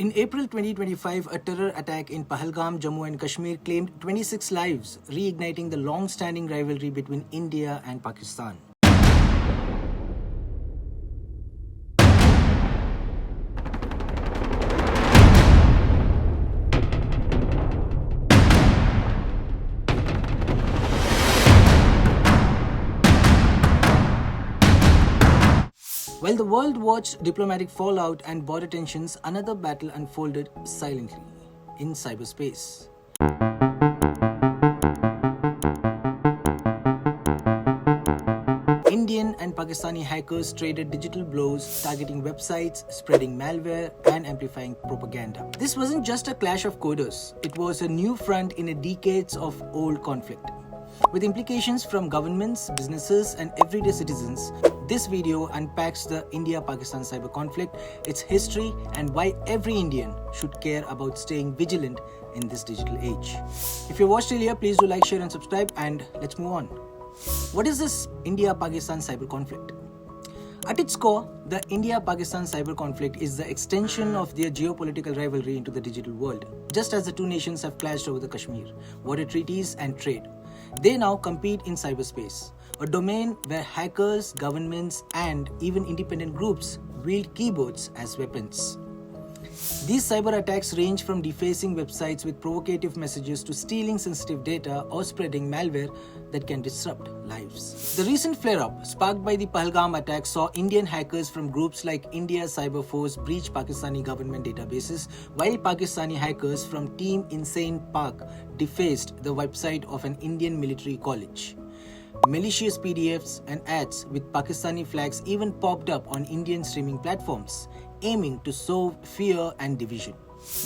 In April 2025, a terror attack in Pahalgam, Jammu and Kashmir claimed 26 lives, reigniting the long-standing rivalry between India and Pakistan. While the world watched diplomatic fallout and border tensions, another battle unfolded silently in cyberspace. Indian and Pakistani hackers traded digital blows, targeting websites, spreading malware, and amplifying propaganda. This wasn't just a clash of coders, it was a new front in a decades of old conflict. With implications from governments, businesses, and everyday citizens, this video unpacks the India-Pakistan cyber conflict, its history, and why every Indian should care about staying vigilant in this digital age. If you watched till here, please do like, share, and subscribe, and let's move on. What is this India-Pakistan cyber conflict? At its core, the India-Pakistan cyber conflict is the extension of their geopolitical rivalry into the digital world. Just as the two nations have clashed over the Kashmir, water treaties, and trade, they now compete in cyberspace, a domain where hackers, governments, and even independent groups wield keyboards as weapons. These cyber attacks range from defacing websites with provocative messages to stealing sensitive data or spreading malware that can disrupt lives. The recent flare-up sparked by the Pahalgam attack saw Indian hackers from groups like India Cyber Force breach Pakistani government databases, while Pakistani hackers from Team Insane Pak defaced the website of an Indian military college. Malicious PDFs and ads with Pakistani flags even popped up on Indian streaming platforms, aiming to sow fear and division.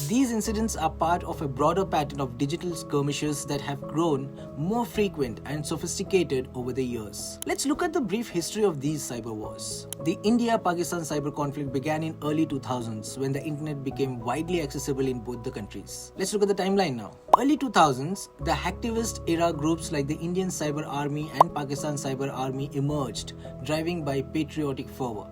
These incidents are part of a broader pattern of digital skirmishes that have grown more frequent and sophisticated over the years. Let's look at the brief history of these cyber wars. The India-Pakistan cyber conflict began in early 2000s when the internet became widely accessible in both the countries. Let's look at the timeline now. Early 2000s, the hacktivist era groups like the Indian Cyber Army and Pakistan Cyber Army emerged, driving by patriotic fervor.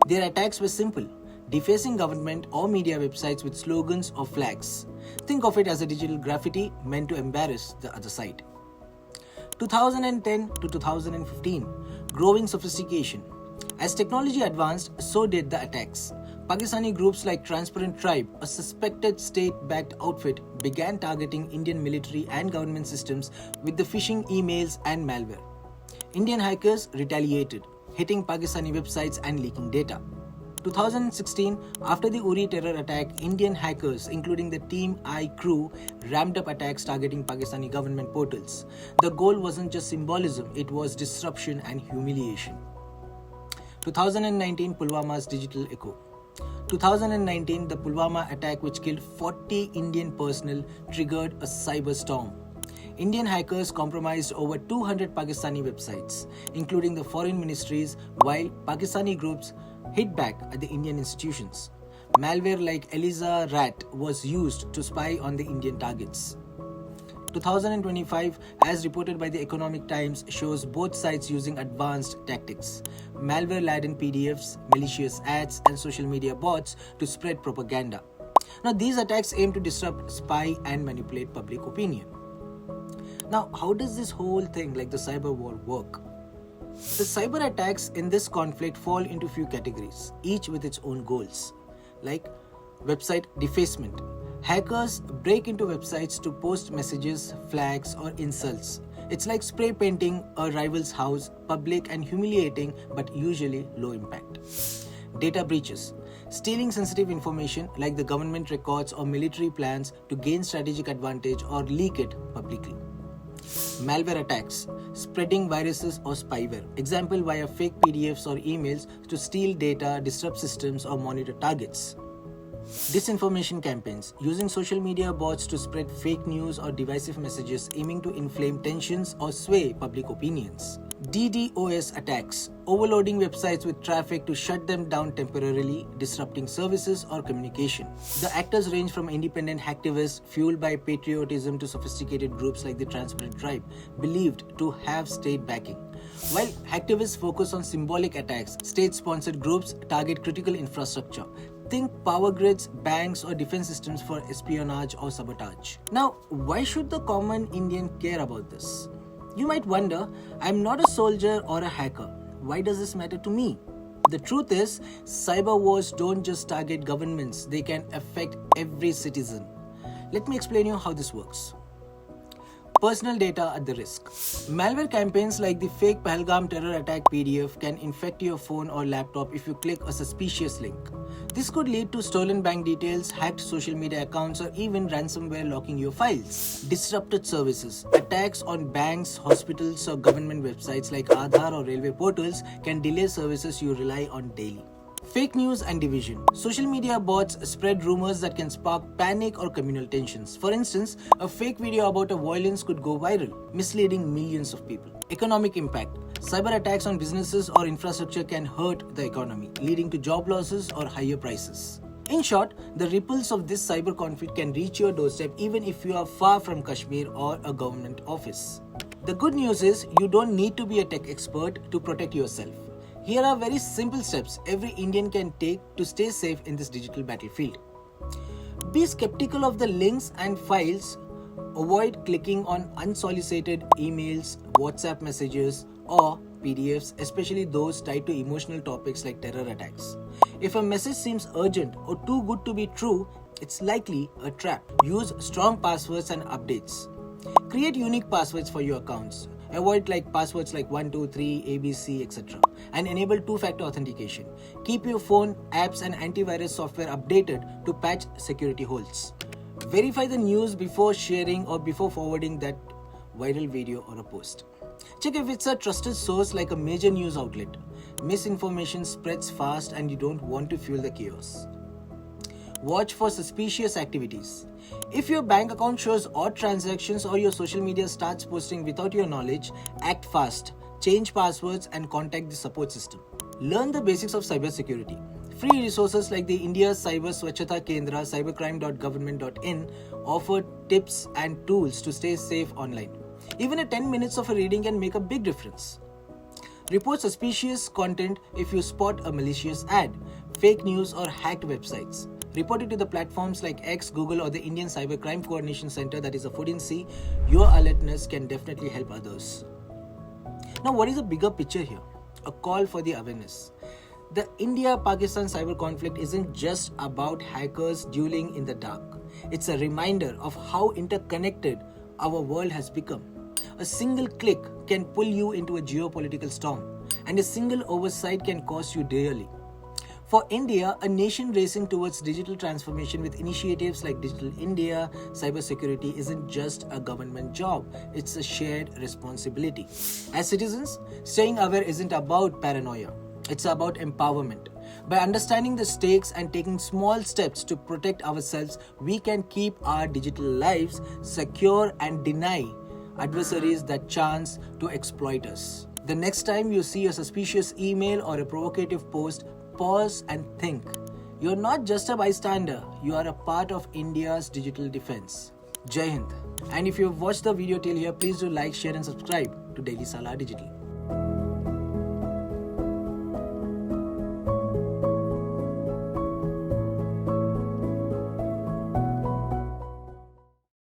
Their attacks were simple: defacing government or media websites with slogans or flags. Think of it as a digital graffiti meant to embarrass the other side. 2010 to 2015, growing sophistication. As technology advanced, so did the attacks. Pakistani groups like Transparent Tribe, a suspected state-backed outfit, began targeting Indian military and government systems with the phishing emails and malware. Indian hackers retaliated, hitting Pakistani websites and leaking data. 2016, after the Uri terror attack, Indian hackers, including the Team I crew, ramped up attacks targeting Pakistani government portals. The goal wasn't just symbolism, it was disruption and humiliation. 2019, Pulwama's digital echo. 2019, the Pulwama attack, which killed 40 Indian personnel, triggered a cyber storm. Indian hackers compromised over 200 Pakistani websites, including the foreign ministries, while Pakistani groups hit back at the Indian institutions. Malware like Eliza Rat was used to spy on the Indian targets. 2025, as reported by the Economic Times, shows both sides using advanced tactics: malware-laden PDFs, malicious ads, and social media bots to spread propaganda. Now, these attacks aim to disrupt, spy, and manipulate public opinion. Now, how does this whole thing, like the cyber war, work? The cyber attacks in this conflict fall into few categories, each with its own goals, like website defacement. Hackers break into websites to post messages, flags, or insults. It's like spray painting a rival's house, public and humiliating, but usually low impact. Data breaches. Stealing sensitive information like the government records or military plans to gain strategic advantage or leak it publicly. Malware attacks. Spreading viruses or spyware. Example, via fake PDFs or emails to steal data, disrupt systems, or monitor targets. Disinformation campaigns, using social media bots to spread fake news or divisive messages aiming to inflame tensions or sway public opinions. DDoS attacks, overloading websites with traffic to shut them down temporarily, disrupting services or communication. The actors range from independent hacktivists fueled by patriotism to sophisticated groups like the Transparent Tribe, believed to have state backing. While hacktivists focus on symbolic attacks, state-sponsored groups target critical infrastructure. Think power grids, banks, or defense systems for espionage or sabotage. Now, why should the common Indian care about this? You might wonder, I'm not a soldier or a hacker. Why does this matter to me? The truth is, cyber wars don't just target governments, they can affect every citizen. Let me explain you how this works. Personal data at the risk. Malware campaigns like the fake Pahalgam terror attack PDF can infect your phone or laptop if you click a suspicious link. This could lead to stolen bank details, hacked social media accounts, or even ransomware locking your files. Disrupted services. Attacks on banks, hospitals, or government websites like Aadhaar or railway portals can delay services you rely on daily. Fake news and division. Social media bots spread rumors that can spark panic or communal tensions. For instance, a fake video about a violence could go viral, misleading millions of people. Economic impact. Cyber attacks on businesses or infrastructure can hurt the economy, leading to job losses or higher prices. In short, the ripples of this cyber conflict can reach your doorstep even if you are far from Kashmir or a government office. The good news is you don't need to be a tech expert to protect yourself. Here are very simple steps every Indian can take to stay safe in this digital battlefield. Be skeptical of the links and files. Avoid clicking on unsolicited emails, WhatsApp messages, or PDFs, especially those tied to emotional topics like terror attacks. If a message seems urgent or too good to be true, it's likely a trap. Use strong passwords and updates. Create unique passwords for your accounts. Avoid passwords like 123, ABC, etc. and enable two-factor authentication. Keep your phone, apps and antivirus software updated to patch security holes. Verify the news before sharing or before forwarding that viral video or a post. Check if it's a trusted source like a major news outlet. Misinformation spreads fast and you don't want to fuel the chaos. Watch for suspicious activities. If your bank account shows odd transactions or your social media starts posting without your knowledge, act fast, change passwords and contact the support system. Learn the basics of cybersecurity. Free resources like the India Cyber Swachhata Kendra, cybercrime.government.in offer tips and tools to stay safe online. Even 10 minutes of a reading can make a big difference. Report suspicious content if you spot a malicious ad, fake news or hacked websites. Report it to the platforms like X, Google or the Indian Cybercrime Coordination Center, that is a 14C. Your alertness can definitely help others. Now, what is the bigger picture here? A call for the awareness. The India-Pakistan cyber conflict isn't just about hackers dueling in the dark. It's a reminder of how interconnected our world has become. A single click can pull you into a geopolitical storm, and a single oversight can cost you dearly. For India, a nation racing towards digital transformation with initiatives like Digital India, cybersecurity isn't just a government job, it's a shared responsibility. As citizens, staying aware isn't about paranoia, it's about empowerment. By understanding the stakes and taking small steps to protect ourselves, we can keep our digital lives secure and deny adversaries that chance to exploit us. The next time you see a suspicious email or a provocative post, pause and think. You're not just a bystander, you are a part of India's digital defense. Jai Hind. And if you've watched the video till here, please do like, share and subscribe to Daily Salar Digital.